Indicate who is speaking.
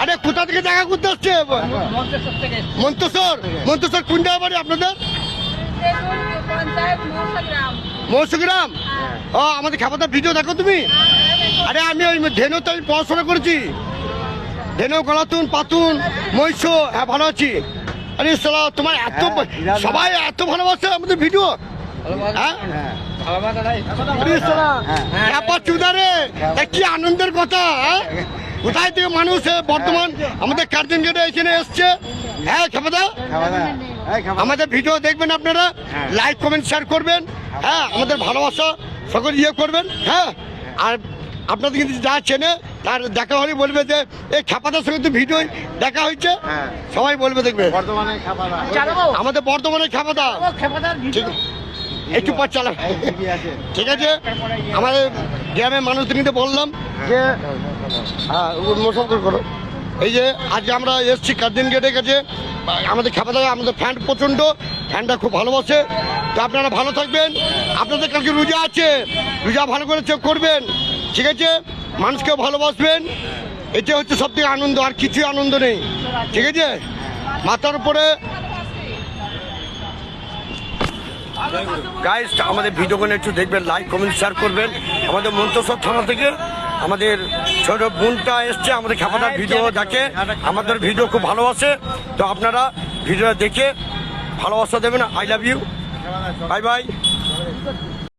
Speaker 1: আরে কোথা থেকে দেখা করতে আসছে? মন্তেশ্বর। মন্তেশ্বর কোন জায়গা বাড়ি আপনাদের? মৌসুগ্রাম। ও আমাদের খাবারদার ভিডিও দেখো তুমি? আরে আমি ওই ধেনুতে আমি পড়াশোনা করেছি, ধেনু গলাতুন পাতুন মহিষ। হ্যাঁ ভালো আছি। আরে সালা তোমার এত সবাই এত ভালোবাসে আমাদের ভিডিও। হ্যাঁ কি আনন্দের কথা। কোথায় থেকে মানুষ বর্তমান আমাদের কার্জন গেটে এখানে এসছে। হ্যাঁ খাবাদা আমাদের ভিডিও দেখবেন আপনারা, লাইক কমেন্ট শেয়ার করবেন। হ্যাঁ আমাদের ভালোবাসা সকল ইয়ে করবেন। হ্যাঁ আর আপনাদের কিন্তু যা চেনে তার দেখা হলে বলবে যে এই খাপাদার সঙ্গে তো ভিডিও দেখা হয়েছে, সবাই বলবে দেখবে আমাদের বর্ধমানে খাপাদা। একটু পর চালা ঠিক আছে। আমাদের গ্রামের মানুষদের কিন্তু বললাম যে হ্যাঁ মোশাফির করো। এই যে আজকে আমরা এসছি কার্জন গেটের কাছে, আমাদের খাপাদা আমাদের ফ্যান প্রচণ্ড, ফ্যানটা খুব ভালোবাসে। তো আপনারা ভালো থাকবেন। আপনাদের কালকে রোজা আছে, রোজা ভালো করে চেক করবেন ঠিক আছে। মানুষকেও ভালোবাসবেন, এটা হচ্ছে সব থেকে আনন্দ, আর কিছুই আনন্দ নেই ঠিক আছে। মাথার উপরে গাইস আমাদের ভিডিওগুলো একটু দেখবেন, লাইক কমেন্ট শেয়ার করবেন। আমাদের মন্তেশ্বর থানা থেকে আমাদের ছোট বোনটা এসছে, আমাদের খাপাদার ভিডিও দেখে, আমাদের ভিডিও খুব ভালোবাসে। তো আপনারা ভিডিও দেখে ভালোবাসা দেবেন। I love you, bye by.